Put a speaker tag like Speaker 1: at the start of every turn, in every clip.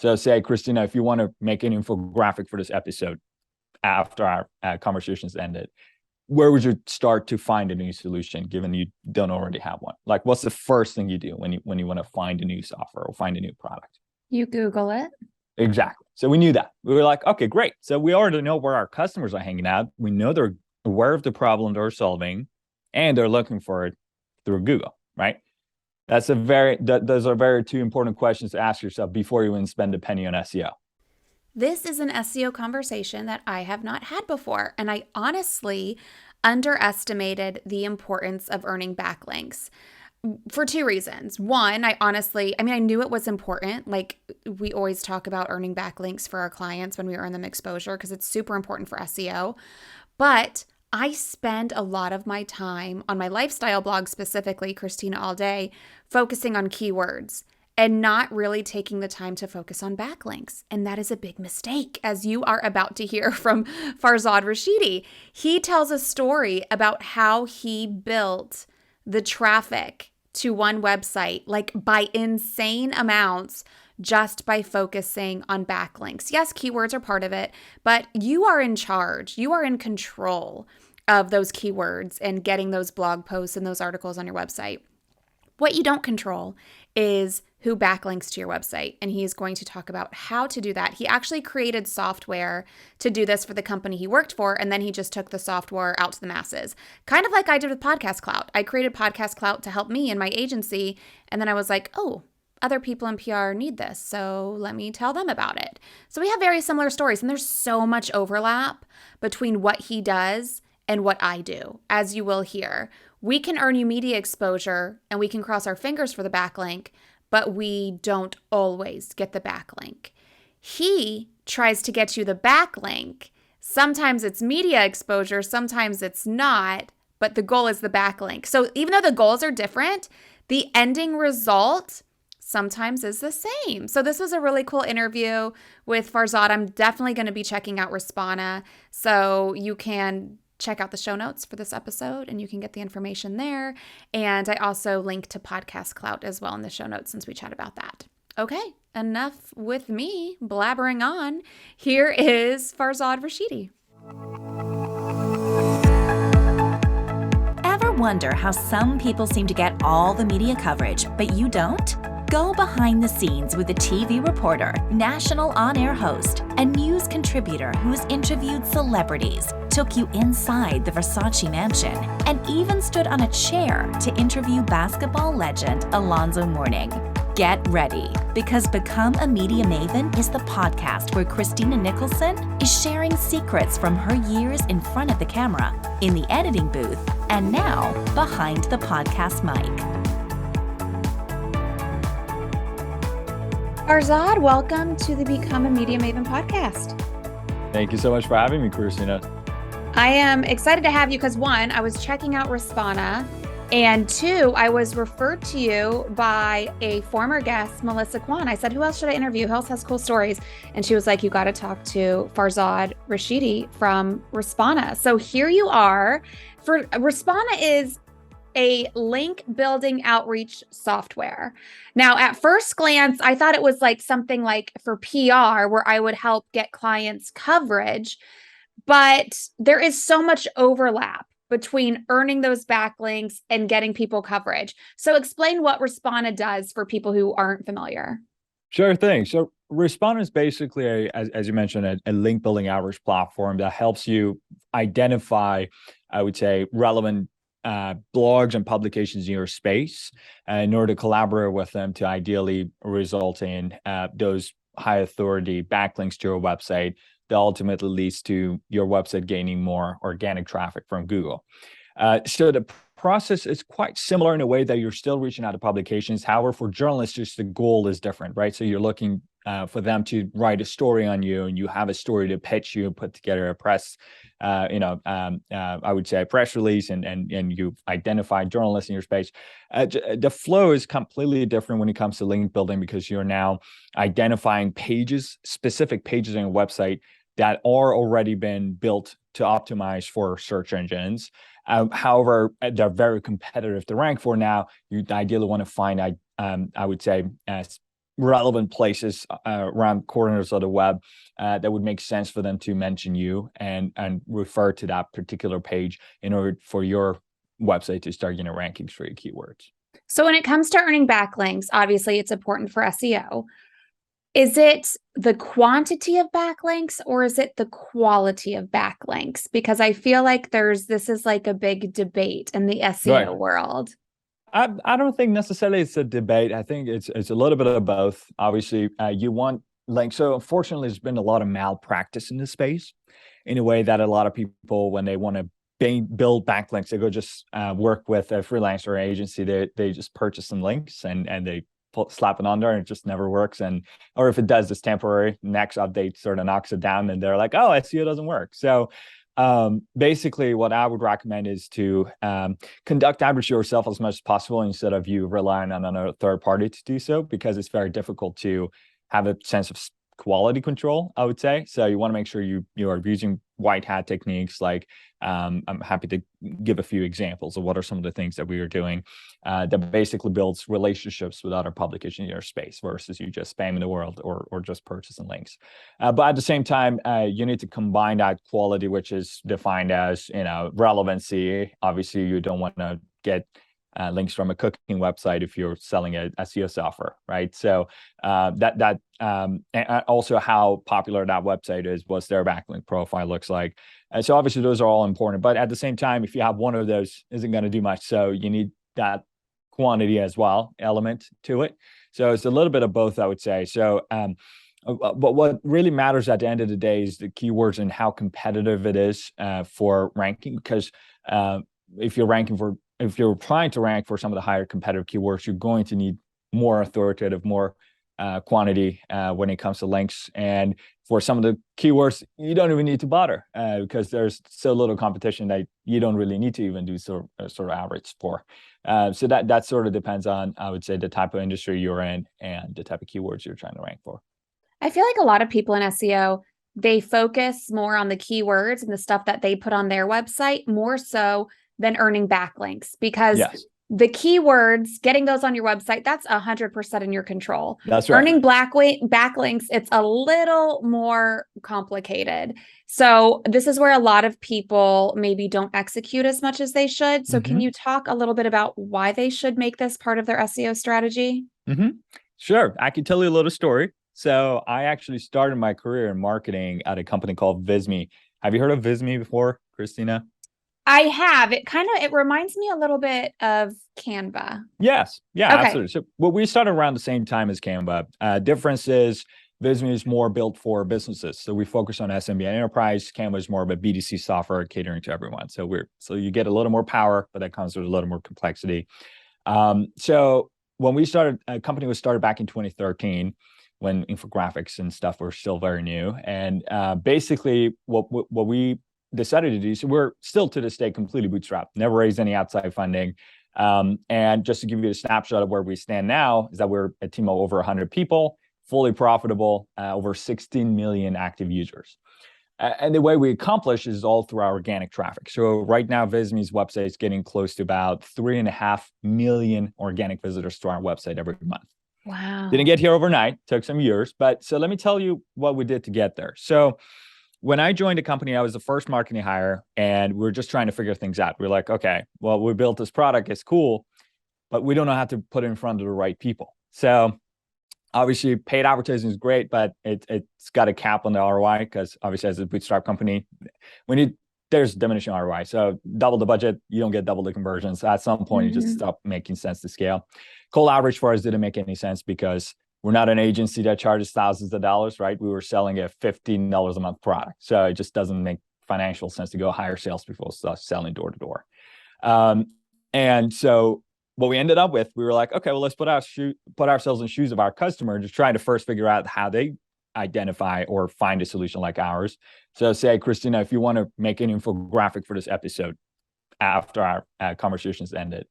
Speaker 1: So say, Christina, if you want to make an infographic for this episode after our conversations ended, where would you start to find a new solution, given you don't already have one? Like, what's the first thing you do when you want to find a new software or find a new product?
Speaker 2: You Google it.
Speaker 1: Exactly. So we knew that. We were like, okay, great. So we already know where our customers are hanging out. We know they're aware of the problem they're solving, and they're looking for it through Google, right? Those are very two important questions to ask yourself before you even spend a penny on SEO.
Speaker 2: This is an SEO conversation that I have not had before, and I honestly underestimated the importance of earning backlinks for two reasons. One, I knew it was important. Like, we always talk about earning backlinks for our clients when we earn them exposure because it's super important for SEO. But I spend a lot of my time on my lifestyle blog, specifically Christina All Day, focusing on keywords and not really taking the time to focus on backlinks. And that is a big mistake, as you are about to hear from Farzad Rashidi. He tells a story about how he built the traffic to one website, like by insane amounts, just by focusing on backlinks. Yes, keywords are part of it, but you are in charge. You are in control of those keywords and getting those blog posts and those articles on your website. What you don't control is who backlinks to your website, and he is going to talk about how to do that. He actually created software to do this for the company he worked for, and then he just took the software out to the masses. Kind of like I did with Podcast Clout. I created Podcast Clout to help me and my agency, and then I was like, oh, other people in PR need this, so let me tell them about it. So we have very similar stories, and there's so much overlap between what he does and what I do, as you will hear. We can earn you media exposure, and we can cross our fingers for the backlink, but we don't always get the backlink. He tries to get you the backlink. Sometimes it's media exposure, sometimes it's not, but the goal is the backlink. So even though the goals are different, the ending result sometimes is the same. So this was a really cool interview with Farzad. I'm definitely going to be checking out Respona, so you can check out the show notes for this episode and you can get the information there. And I also link to Podcast Clout as well in the show notes since we chat about that. Okay, enough with me blabbering on. Here is Farzad Rashidi.
Speaker 3: Ever wonder how some people seem to get all the media coverage, but you don't? Go behind the scenes with a TV reporter, national on-air host, and news contributor who's interviewed celebrities, took you inside the Versace mansion, and even stood on a chair to interview basketball legend Alonzo Mourning. Get ready, because Become a Media Maven is the podcast where Christina Nicholson is sharing secrets from her years in front of the camera, in the editing booth, and now behind the podcast mic.
Speaker 2: Farzad, welcome to the Become a Media Maven podcast.
Speaker 1: Thank you so much for having me, Christina.
Speaker 2: I am excited to have you because one, I was checking out Respona, and two, I was referred to you by a former guest, Melissa Kwan. I said, who else should I interview? Who else has cool stories? And she was like, you got to talk to Farzad Rashidi from Respona. So here you are. Respona is a link building outreach software. Now, at first glance, I thought it was like something like for PR where I would help get clients coverage, but there is so much overlap between earning those backlinks and getting people coverage. So explain what Respona does for people who aren't familiar.
Speaker 1: Sure thing. So Respona is basically, as you mentioned, a link building outreach platform that helps you identify, I would say, relevant blogs and publications in your space in order to collaborate with them to ideally result in those high authority backlinks to your website that ultimately leads to your website gaining more organic traffic from Google. So the process is quite similar in a way that you're still reaching out to publications. However, for journalists, just the goal is different, right? So you're looking for them to write a story on you, and you have a story to pitch you, put together a press, I would say a press release, and you've identified journalists in your space. The flow is completely different when it comes to link building because you're now identifying pages, specific pages on your website that are already been built to optimize for search engines. However, they're very competitive to rank for now. You ideally want to find, I would say, relevant places around corners of the web that would make sense for them to mention you and refer to that particular page in order for your website to start getting rankings for your keywords.
Speaker 2: So when it comes to earning backlinks, obviously it's important for SEO. Is it the quantity of backlinks or is it the quality of backlinks? Because I feel like this is like a big debate in the SEO world.
Speaker 1: I don't think necessarily it's a debate. I think it's a little bit of both. Obviously, you want links. So unfortunately, there's been a lot of malpractice in this space in a way that a lot of people, when they want to build backlinks, they go just work with a freelancer or agency. They just purchase some links and they slap it on there and it just never works. Or if it does, it's temporary. Next update sort of knocks it down and they're like, oh, SEO doesn't work. So basically what I would recommend is to conduct outreach yourself as much as possible instead of you relying on another third party to do so, because it's very difficult to have a sense of quality control, I would say. So you want to make sure you are using white hat techniques. Like I'm happy to give a few examples of what are some of the things that we are doing that basically builds relationships with other publications in your space versus you just spamming the world or just purchasing links. But at the same time, you need to combine that quality, which is defined as, relevancy. Obviously, you don't want to get links from a cooking website if you're selling a SEO software, right? So and also how popular that website is, what's their backlink profile looks like. And so obviously those are all important, but at the same time, if you have one of those, isn't going to do much. So you need that quantity as well element to it. So it's a little bit of both, I would say. So but what really matters at the end of the day is the keywords and how competitive it is for ranking, because if you're trying to rank for some of the higher competitive keywords, you're going to need more authoritative, more quantity when it comes to links. And for some of the keywords, you don't even need to bother because there's so little competition that you don't really need to even do sort of average for. So that sort of depends on, I would say, the type of industry you're in and the type of keywords you're trying to rank for.
Speaker 2: I feel like a lot of people in SEO, they focus more on the keywords and the stuff that they put on their website more so than earning backlinks, because the keywords, getting those on your website, that's 100% in your control.
Speaker 1: That's right.
Speaker 2: Earning backlinks, it's a little more complicated. So this is where a lot of people maybe don't execute as much as they should. So can you talk a little bit about why they should make this part of their SEO strategy?
Speaker 1: Sure. I can tell you a little story. So I actually started my career in marketing at a company called Visme. Have you heard of Visme before, Christina?
Speaker 2: I have. It reminds me a little bit of Canva.
Speaker 1: Yes. Yeah,
Speaker 2: Okay.
Speaker 1: absolutely. So we started around the same time as Canva. Difference is Visme is more built for businesses. So we focus on SMB and enterprise. Canva is more of a B2C software catering to everyone. So you get a little more power, but that comes with a little more complexity. So when we started, a company was started back in 2013 when infographics and stuff were still very new. And basically what we decided to do, so we're still to this day completely bootstrapped, never raised any outside funding. And just to give you a snapshot of where we stand now is that we're a team of over 100 people, fully profitable, over 16 million active users. And the way we accomplish is all through our organic traffic. So right now, Visme's website is getting close to about 3.5 million organic visitors to our website every month.
Speaker 2: Wow.
Speaker 1: Didn't get here overnight, took some years. But so let me tell you what we did to get there. So when I joined the company, I was the first marketing hire, and we were just trying to figure things out. We're like, okay, well, we built this product, it's cool, but we don't know how to put it in front of the right people. So obviously, paid advertising is great, but it's got a cap on the ROI because obviously, as a bootstrap company, there's diminishing ROI. So double the budget, you don't get double the conversions. At some point, it just stop making sense to scale. Cold outreach for us didn't make any sense because we're not an agency that charges thousands of dollars, right? We were selling a $15 a month product. So it just doesn't make financial sense to go hire salespeople selling door to door. And so what we ended up with, we were like, okay, well, let's put ourselves in the shoes of our customer, just trying to first figure out how they identify or find a solution like ours. So say, Christina, if you want to make an infographic for this episode after our conversations ended,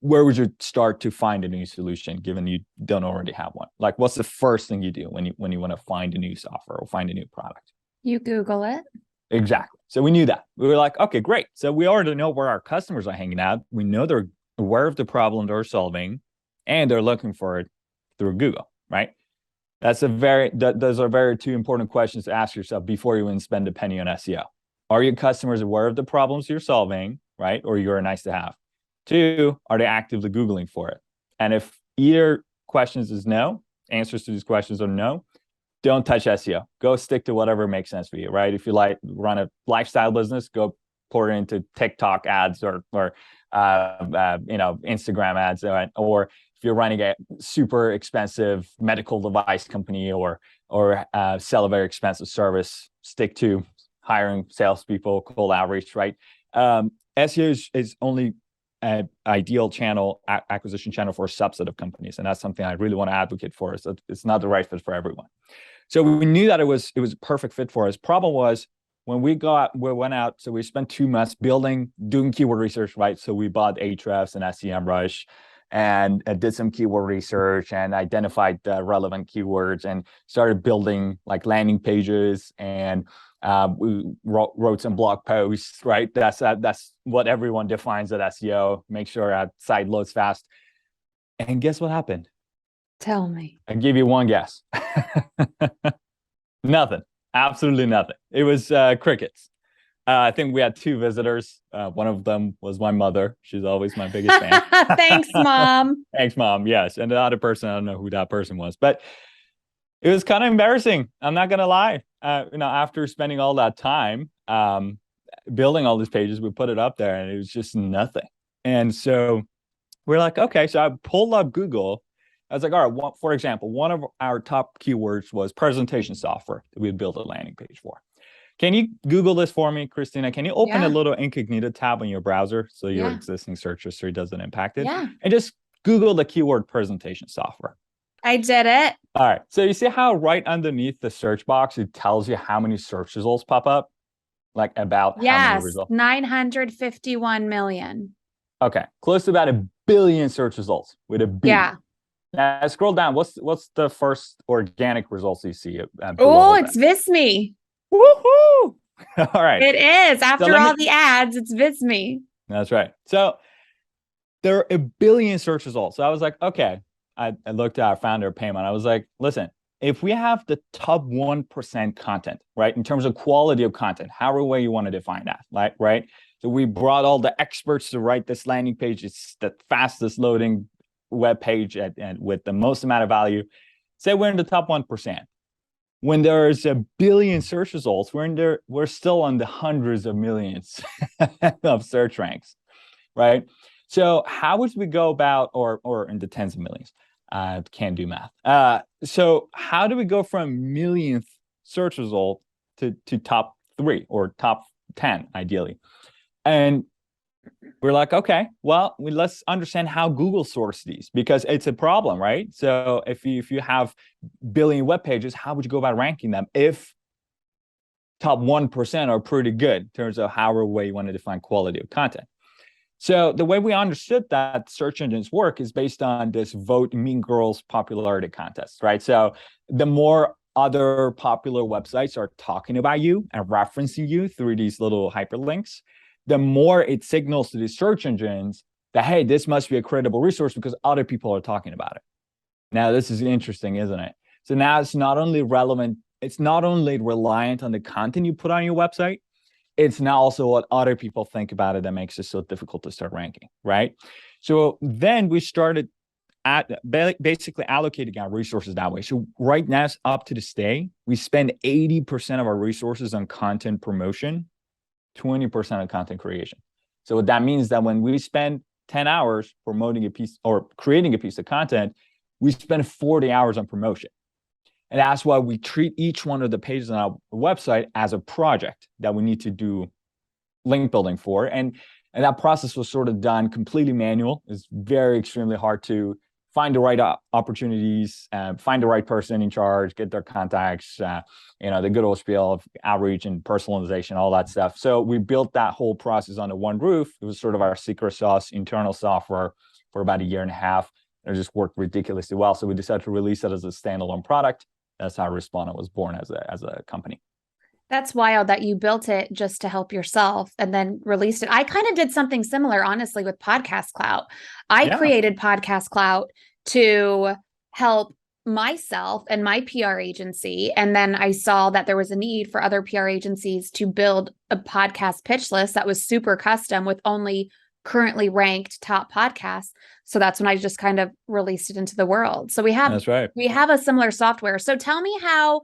Speaker 1: where would you start to find a new solution, given you don't already have one? Like, what's the first thing you do when you want to find a new software or find a new product?
Speaker 2: You Google it.
Speaker 1: Exactly. So we knew that. We were like, okay, great. So we already know where our customers are hanging out. We know they're aware of the problem they're solving, and they're looking for it through Google, right? Those are very two important questions to ask yourself before you even spend a penny on SEO. Are your customers aware of the problems you're solving, right? Or you're nice to have? Two, are they actively Googling for it? And if either questions is no, answers to these questions are no, don't touch SEO. Go stick to whatever makes sense for you, right? If you run a lifestyle business, go pour it into TikTok ads or Instagram ads, or if you're running a super expensive medical device company or sell a very expensive service, stick to hiring salespeople, cold outreach, right? SEO is only an ideal acquisition channel for a subset of companies, and that's something I really want to advocate for. So it's not the right fit for everyone. So we knew that it was a perfect fit for us. Problem was when we went out, so we spent 2 months doing keyword research, right? So we bought Ahrefs and SEMrush and did some keyword research and identified the relevant keywords and started building like landing pages, and we wrote some blog posts, right? That's what everyone defines as SEO. Make sure our site loads fast. And guess what happened?
Speaker 2: Tell me.
Speaker 1: I'll give you one guess. Nothing. Absolutely nothing. It was crickets. I think we had 2 visitors. One of them was my mother. She's always my biggest fan.
Speaker 2: Thanks, Mom.
Speaker 1: Thanks, Mom. Yes. And the other person, I don't know who that person was, but it was kind of embarrassing. I'm not going to lie. After spending all that time building all these pages, we put it up there and it was just nothing. And so we're like, okay. So I pulled up Google. I was like, all right, for example, one of our top keywords was presentation software that we had built a landing page for. Can you Google this for me, Christina? Can you open a little incognito tab on your browser so your existing search history doesn't impact it?
Speaker 2: Yeah.
Speaker 1: And just Google the keyword presentation software.
Speaker 2: I did it.
Speaker 1: All right. So you see how right underneath the search box, it tells you how many search results pop up? Like about how many results?
Speaker 2: 951 million.
Speaker 1: Okay. Close to about 1 billion search results with a B.
Speaker 2: Yeah.
Speaker 1: Now scroll down. What's the first organic results you see?
Speaker 2: Oh, it's Visme.
Speaker 1: Woohoo! All right.
Speaker 2: It is. After all the ads, it's Visme.
Speaker 1: That's right. So there are 1 billion search results. So I was like, okay. I looked at our founder payment. I was like, listen, if we have the top 1% content, right, in terms of quality of content, however way you want to define that, right? So we brought all the experts to write this landing page. It's the fastest loading web page and with the most amount of value. Say we're in the top 1%. When there's 1 billion search results, we're still on the hundreds of millions of search ranks, right? So how would we go about, or in the tens of millions? Can't do math. So how do we go from millionth search result to top 3 or top 10 ideally? And we're like, okay, well, let's understand how Google sourced these, because it's a problem, right? So if you have billion web pages, how would you go about ranking them if top 1% are pretty good in terms of however way you want to define quality of content? So the way we understood that search engines work is based on this vote Mean Girls popularity contest, right? So the more other popular websites are talking about you and referencing you through these little hyperlinks, the more it signals to these search engines that, hey, this must be a credible resource because other people are talking about it. Now, this is interesting, isn't it? So now it's not only relevant, it's not only reliant on the content you put on your website, it's now also what other people think about it that makes it so difficult to start ranking, right? So then we started basically allocating our resources that way. So right now, up to this day, we spend 80% of our resources on content promotion, 20% on content creation. So what that means that when we spend 10 hours promoting a piece or creating a piece of content, we spend 40 hours on promotion. And that's why we treat each one of the pages on our website as a project that we need to do link building for. And that process was sort of done completely manual. It's very extremely hard to find the right opportunities, find the right person in charge, get their contacts, the good old spiel of outreach and personalization, all that stuff. So we built that whole process under one roof. It was sort of our secret sauce, internal software for about 1.5 years. It just worked ridiculously well. So we decided to release it as a standalone product. That's how Respona was born as a company.
Speaker 2: That's wild that you built it just to help yourself and then released it. I kind of did something similar, honestly, with Podcast Clout. I created Podcast Clout to help myself and my PR agency, and then I saw that there was a need for other PR agencies to build a podcast pitch list that was super custom with only currently ranked top podcasts. So that's when I just kind of released it into the world. So
Speaker 1: That's right.
Speaker 2: we have a similar software. So tell me how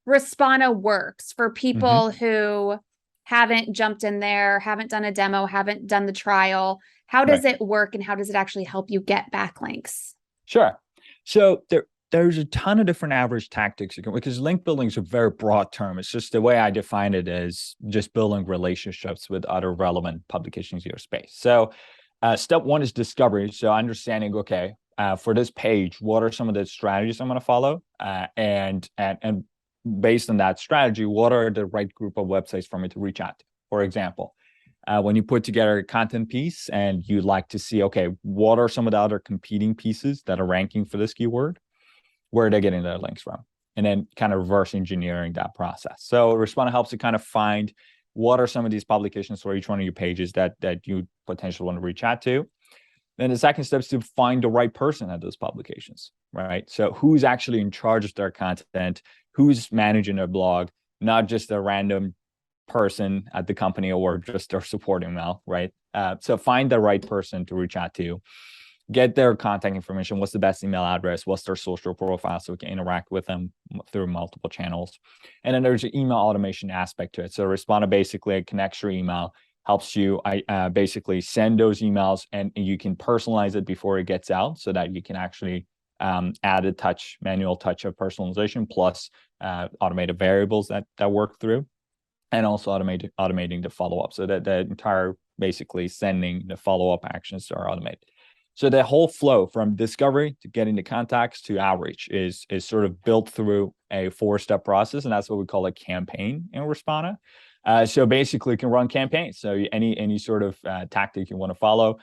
Speaker 2: Respona works for people who haven't jumped in there, haven't done a demo, haven't done the trial. How does it work, and how does it actually help you get backlinks?
Speaker 1: Sure. So there's a ton of different average tactics you can, because link building is a very broad term. It's just the way I define it is just building relationships with other relevant publications in your space. So step one is discovery. So understanding, okay, for this page, what are some of the strategies I'm going to follow? And based on that strategy, what are the right group of websites for me to reach out to? For example, when you put together a content piece and you like to see, okay, what are some of the other competing pieces that are ranking for this keyword? Where are they getting their links from? And then kind of reverse engineering that process. So Respona helps you kind of find what are some of these publications for each one of your pages that you potentially want to reach out to. Then the second step is to find the right person at those publications, right? So who's actually in charge of their content, who's managing their blog, not just a random person at the company or just their support email, right? So find the right person to reach out to. Get their contact information. What's the best email address? What's their social profile so we can interact with them through multiple channels? And then there's an email automation aspect to it. So Respona basically connects your email, helps you basically send those emails, and you can personalize it before it gets out so that you can actually add a manual touch of personalization plus automated variables that work through, and also automating the follow-up so that the entire basically sending the follow-up actions are automated. So the whole flow from discovery to getting the contacts to outreach is sort of built through a 4-step process, and that's what we call a campaign in Respona. So basically, you can run campaigns. So any sort of tactic you want to follow.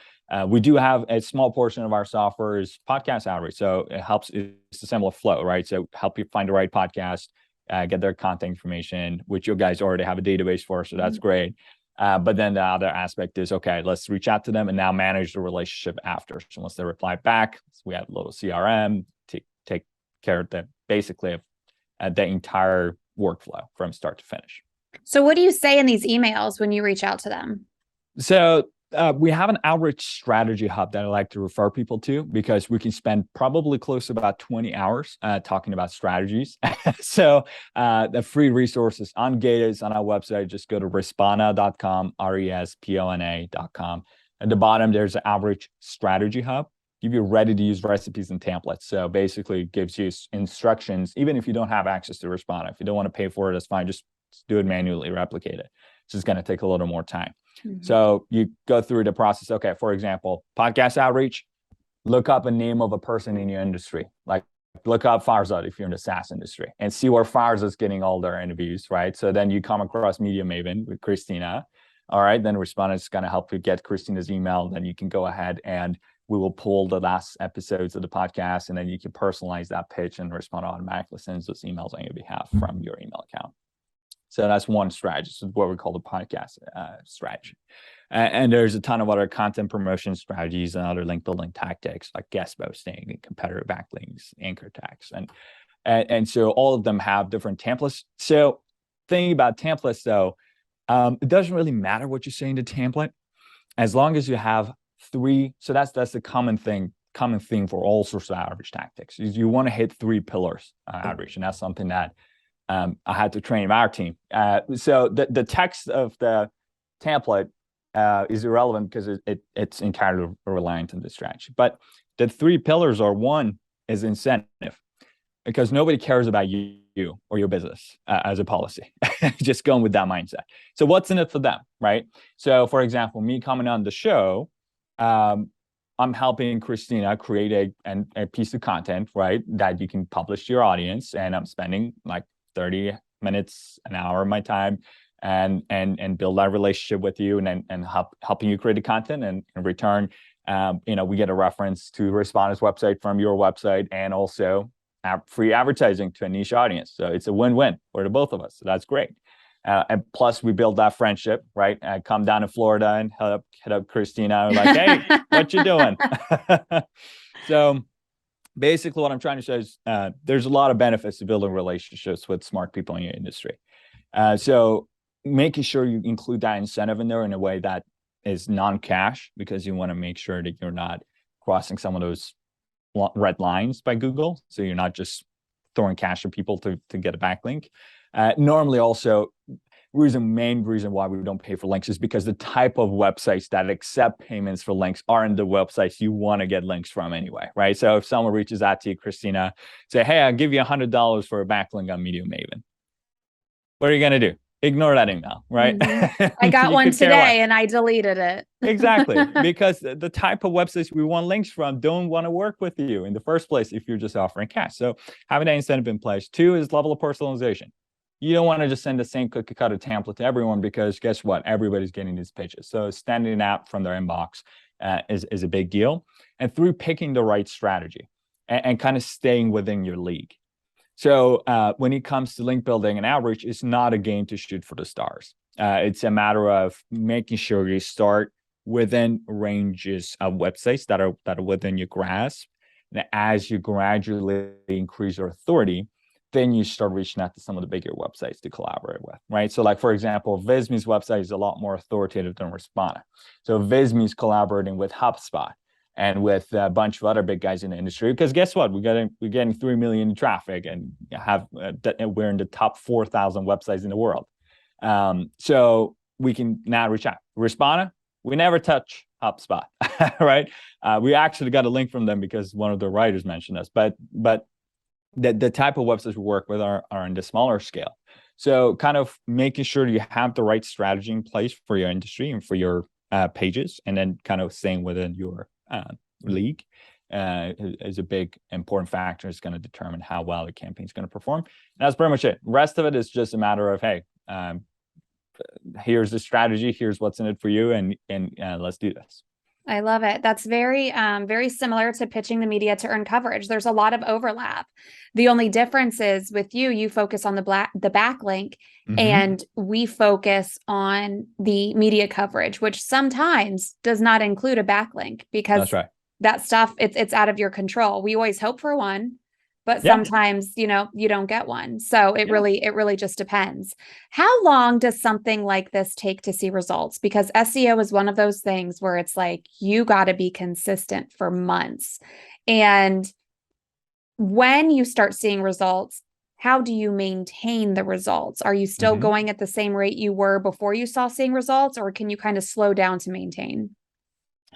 Speaker 1: We do have a small portion of our software is podcast outreach. So it helps. It's a similar flow, right? So help you find the right podcast, get their contact information, which you guys already have a database for. So that's great. But then the other aspect is, okay, let's reach out to them and now manage the relationship after. So once they reply back, we have a little CRM to take care of the basically of the entire workflow from start to finish.
Speaker 2: So what do you say in these emails when you reach out to them?
Speaker 1: So we have an outreach strategy hub that I like to refer people to, because we can spend probably close to about 20 hours talking about strategies. So the free resources ungated on our website. Just go to respona.com, respona.com. At the bottom, there's an outreach strategy hub. Give you ready to use recipes and templates. So basically it gives you instructions, even if you don't have access to Respona. If you don't want to pay for it, that's fine. Just do it manually, replicate it. It's just going to take a little more time. So you go through the process. Okay, for example, podcast outreach, look up a name of a person in your industry. Like look up Farzad if you're in the SaaS industry and see where Farzad's getting all their interviews, right? So then you come across Media Maven with Christina. All right, then Respona is going to help you get Christina's email. Then you can go ahead and we will pull the last episodes of the podcast, and then you can personalize that pitch, and Respona automatically sends those emails on your behalf from your email account. So that's one strategy. So what we call the podcast strategy. And there's a ton of other content promotion strategies and other link building tactics like guest posting and competitor backlinks, anchor tags. And so all of them have different templates. So thinking about templates though, it doesn't really matter what you say in the template, as long as you have 3. So that's the common theme for all sorts of outreach tactics. Is you want to hit 3 pillars outreach, and that's something that I had to train our team. So the text of the template is irrelevant because it's entirely reliant on the strategy. But the 3 pillars are: 1 is incentive, because nobody cares about you or your business as a policy. Just going with that mindset. So what's in it for them, right? So for example, me coming on the show, I'm helping Christina create a piece of content, right, that you can publish to your audience, and I'm spending like 30 minutes, an hour of my time, and build that relationship with you, and helping you create the content, and in return, we get a reference to Respona's website from your website, and also free advertising to a niche audience. So it's a win-win for the both of us. So that's great. And plus, we build that friendship, right? I come down to Florida and hit up Christina, like, hey, what you doing? So basically what I'm trying to say is there's a lot of benefits to building relationships with smart people in your industry. So making sure you include that incentive in there in a way that is non-cash, because you want to make sure that you're not crossing some of those red lines by Google. So you're not just throwing cash at people to get a backlink. Normally also, main reason why we don't pay for links is because the type of websites that accept payments for links aren't the websites you want to get links from anyway, right? So if someone reaches out to you, Christina, say, hey, I'll give you $100 for a backlink on Media Maven. What are you going to do? Ignore that email, right?
Speaker 2: Mm-hmm. I got one today and I deleted it.
Speaker 1: Exactly. Because the type of websites we want links from don't want to work with you in the first place if you're just offering cash. So having that incentive in place. 2 is level of personalization. You don't want to just send the same cookie cutter template to everyone, because guess what? Everybody's getting these pitches. So standing out from their inbox is a big deal. And 3, picking the right strategy and kind of staying within your league. So when it comes to link building and outreach, it's not a game to shoot for the stars. It's a matter of making sure you start within ranges of websites that are within your grasp. And as you gradually increase your authority, then you start reaching out to some of the bigger websites to collaborate with, right? So like, for example, Visme's website is a lot more authoritative than Respona. So Visme is collaborating with HubSpot and with a bunch of other big guys in the industry, because guess what? We're getting 3 million in traffic and we're in the top 4,000 websites in the world. So we can now reach out. Respona, we never touch HubSpot, right? We actually got a link from them because one of the writers mentioned us, but the type of websites we work with are in the smaller scale. So kind of making sure you have the right strategy in place for your industry and for your pages, and then kind of staying within your league is a big important factor. It's going to determine how well the campaign is going to perform. And that's pretty much it. The rest of it is just a matter of, hey, here's the strategy, here's what's in it for you, and let's do this.
Speaker 2: I love it. That's very, very similar to pitching the media to earn coverage. There's a lot of overlap. The only difference is with you focus on the backlink, and we focus on the media coverage, which sometimes does not include a backlink, because
Speaker 1: that's right.
Speaker 2: That stuff, it's out of your control. We always hope for one, but sometimes, you don't get one. So it really just depends. How long does something like this take to see results? Because SEO is one of those things where it's like, you got to be consistent for months. And when you start seeing results, how do you maintain the results? Are you still going at the same rate you were before you saw seeing results, or can you kind of slow down to maintain?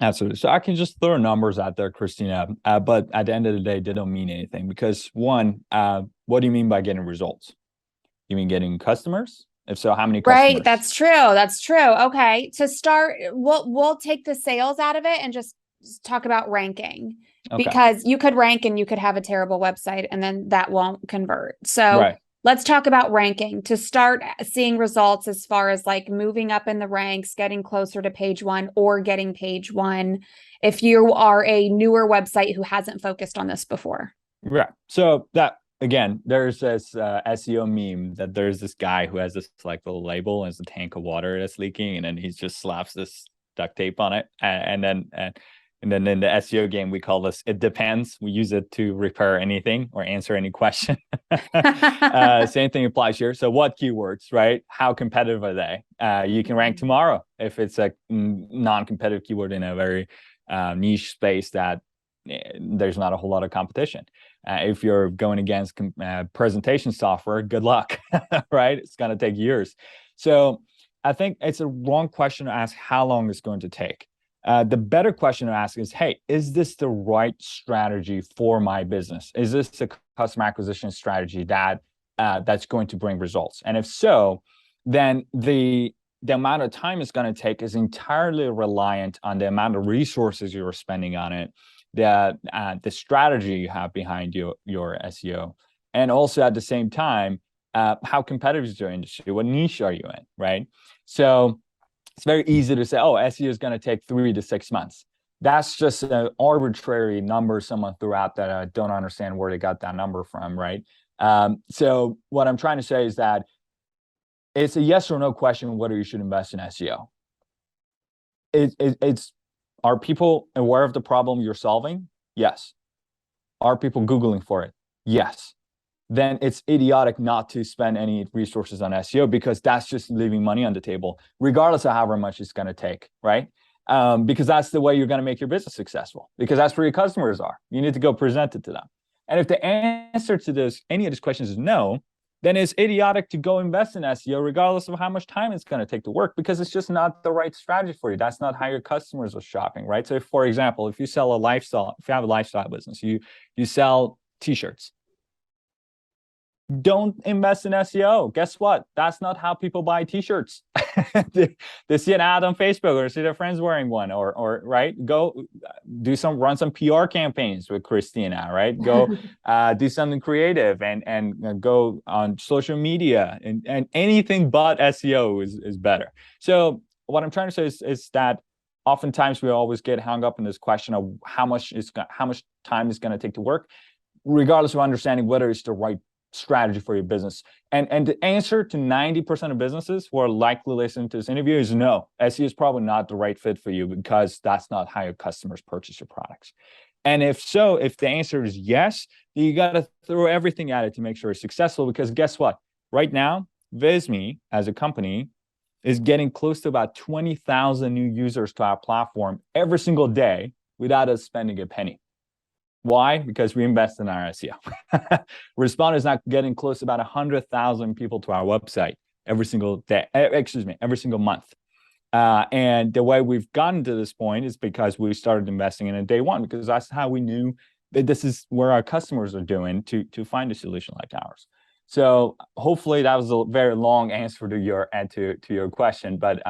Speaker 1: Absolutely. So I can just throw numbers out there, Christina, but at the end of the day, they don't mean anything, because one, what do you mean by getting results? You mean getting customers? If so, how many customers?
Speaker 2: Right. That's true. That's true. Okay. To start, we'll take the sales out of it and just talk about ranking, because you could rank and you could have a terrible website and then that won't convert. So let's talk about ranking to start seeing results, as far as like moving up in the ranks, getting closer to page 1 or getting page 1. If you are a newer website who hasn't focused on this before.
Speaker 1: Right. So that, again, there's this SEO meme that there's this guy who has this like little label and it's a tank of water that's leaking, and then he just slaps this duct tape on it. And then in the SEO game, we call this, it depends. We use it to repair anything or answer any question. Same thing applies here. So what keywords, right? How competitive are they? You can rank tomorrow if it's a non-competitive keyword in a very niche space that there's not a whole lot of competition. If you're going against presentation software, good luck, right? It's going to take years. So I think it's a wrong question to ask how long it's going to take. The better question to ask is, hey, is this the right strategy for my business? Is this a customer acquisition strategy that's going to bring results? And if so, then the amount of time it's going to take is entirely reliant on the amount of resources you're spending on it, the strategy you have behind your SEO, and also at the same time, how competitive is your industry? What niche are you in, right? So it's very easy to say, oh, SEO is going to take 3 to 6 months. That's just an arbitrary number someone threw out that I don't understand where they got that number from, right? So what I'm trying to say is that it's a yes or no question whether you should invest in SEO. Are people aware of the problem you're solving? Yes. Are people Googling for it? Yes. Then it's idiotic not to spend any resources on SEO, because that's just leaving money on the table, regardless of however much it's going to take, right? Because that's the way you're going to make your business successful, because that's where your customers are. You need to go present it to them. And if the answer to any of these questions is no, then it's idiotic to go invest in SEO, regardless of how much time it's going to take to work, because it's just not the right strategy for you. That's not how your customers are shopping, right? So, for example, if you have a lifestyle business, you sell t-shirts. Don't invest in SEO. Guess what? That's not how people buy t-shirts. they see an ad on Facebook, or see their friends wearing one, or right? Go run some PR campaigns with Christina, right? Go do something creative and go on social media, and anything but SEO is better. So what I'm trying to say is that oftentimes we always get hung up in this question of how much time is going to take to work, regardless of understanding whether it's the right strategy for your business. And the answer to 90% of businesses who are likely listening to this interview is no. SEO is probably not the right fit for you, because that's not how your customers purchase your products. And if the answer is yes, then you got to throw everything at it to make sure it's successful, because guess what? Right now, Visme as a company is getting close to about 20,000 new users to our platform every single day without us spending a penny. Why? Because we invest in our SEO. Respona is now getting close to about 100,000 people to our website every single day. Every single month. And the way we've gotten to this point is because we started investing in it day one, because that's how we knew that this is where our customers are doing to find a solution like ours. So hopefully that was a very long answer to your question, but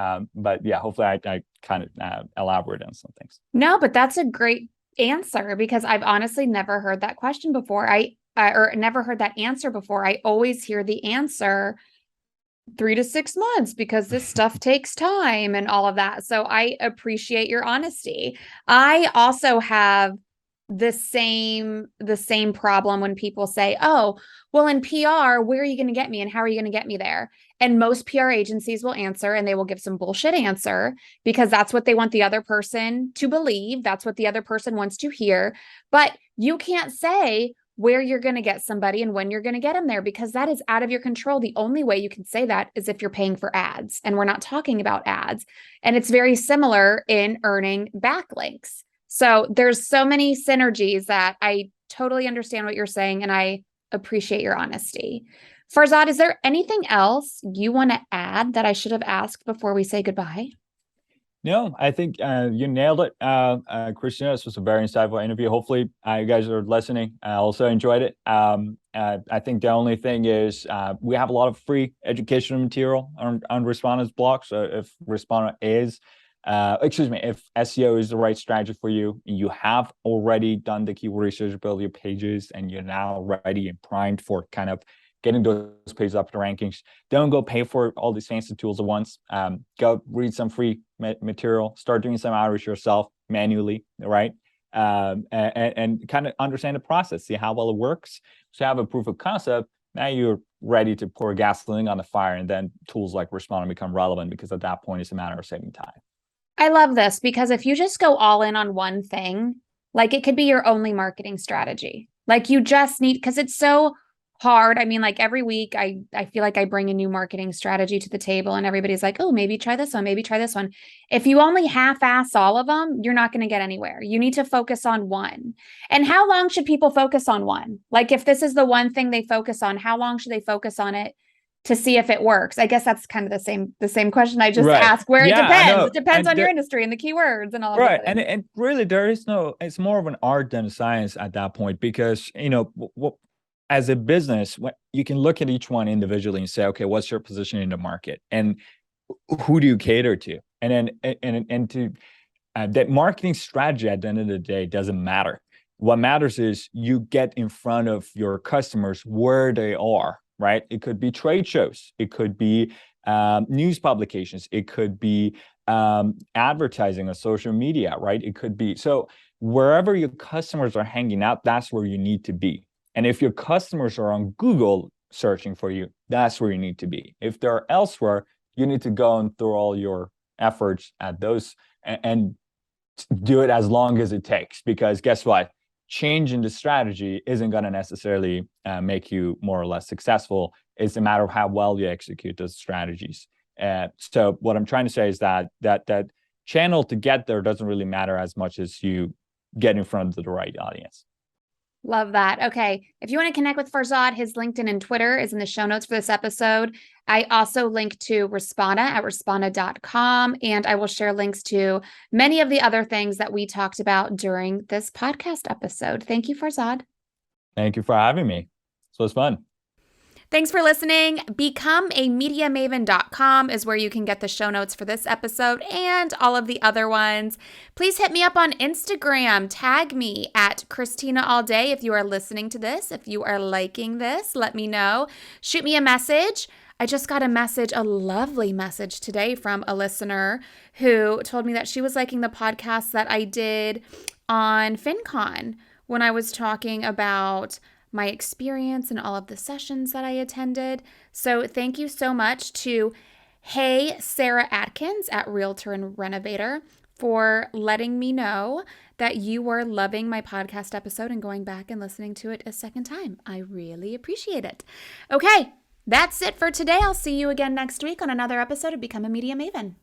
Speaker 1: yeah, hopefully I kind of elaborated on some things.
Speaker 2: No, but that's a great answer, because I've honestly never heard that question before. Or never heard that answer before. I always hear the answer 3 to 6 months, because this stuff takes time and all of that. So I appreciate your honesty. I also have the same problem when people say, oh, well, in PR, where are you going to get me and how are you going to get me there? And most PR agencies will answer, and they will give some bullshit answer, because that's what they want the other person to believe. That's what the other person wants to hear. But you can't say where you're going to get somebody and when you're going to get them there, because that is out of your control. The only way you can say that is if you're paying for ads, and we're not talking about ads. And it's very similar in earning backlinks. So there's so many synergies that I totally understand what you're saying, and I appreciate your honesty. Farzad, is there anything else you want to add that I should have asked before we say goodbye?
Speaker 1: No, I think you nailed it, Christina. This was a very insightful interview. Hopefully, you guys are listening. I also enjoyed it. I think the only thing is we have a lot of free educational material on Respona's blog. So if Respona is, if SEO is the right strategy for you, you have already done the keyword research, build your pages, and you're now ready and primed for kind of getting those pages up the rankings. Don't go pay for all these fancy tools at once. Go read some free material, start doing some outreach yourself manually, right? And kind of understand the process, see how well it works. So have a proof of concept. Now you're ready to pour gasoline on the fire, and then tools like Respona become relevant, because at that point it's a matter of saving time.
Speaker 2: I love this, because if you just go all in on one thing, like it could be your only marketing strategy. Like you just need, because it's so hard. I mean, like every week I feel like I bring a new marketing strategy to the table, and everybody's like, oh, maybe try this one, maybe try this one. If you only half-ass all of them, you're not going to get anywhere. You need to focus on one. And how long should people focus on one? Like if this is the one thing they focus on, how long should they focus on it to see if it works? I guess that's kind of the same question I just asked, where it depends. It depends on your industry and the keywords and all of that.
Speaker 1: Right. And really there is it's more of an art than a science at that point, because, as a business, you can look at each one individually and say, okay, what's your position in the market and who do you cater to? And then that marketing strategy at the end of the day doesn't matter. What matters is you get in front of your customers where they are, right? It could be trade shows. It could be news publications. It could be advertising on social media, right? It could be, so wherever your customers are hanging out, that's where you need to be. And if your customers are on Google searching for you, that's where you need to be. If they're elsewhere, you need to go and throw all your efforts at those and do it as long as it takes. Because guess what? change in the strategy isn't going to necessarily make you more or less successful. It's a matter of how well you execute those strategies. So what I'm trying to say is that channel to get there doesn't really matter as much as you get in front of the right audience.
Speaker 2: Love that. Okay. If you want to connect with Farzad, his LinkedIn and Twitter is in the show notes for this episode. I also link to Respona at respona.com, and I will share links to many of the other things that we talked about during this podcast episode. Thank you, Farzad.
Speaker 1: Thank you for having me. This was fun.
Speaker 2: Thanks for listening. BecomeAMediaMaven.com is where you can get the show notes for this episode and all of the other ones. Please hit me up on Instagram. Tag me at Christina all day if you are listening to this. If you are liking this, let me know. Shoot me a message. I just got a lovely message today from a listener who told me that she was liking the podcast that I did on FinCon when I was talking about my experience and all of the sessions that I attended. So thank you so much to Hey Sarah Atkins at Realtor and Renovator for letting me know that you were loving my podcast episode and going back and listening to it a second time. I really appreciate it. Okay, that's it for today. I'll see you again next week on another episode of Become a Media Maven.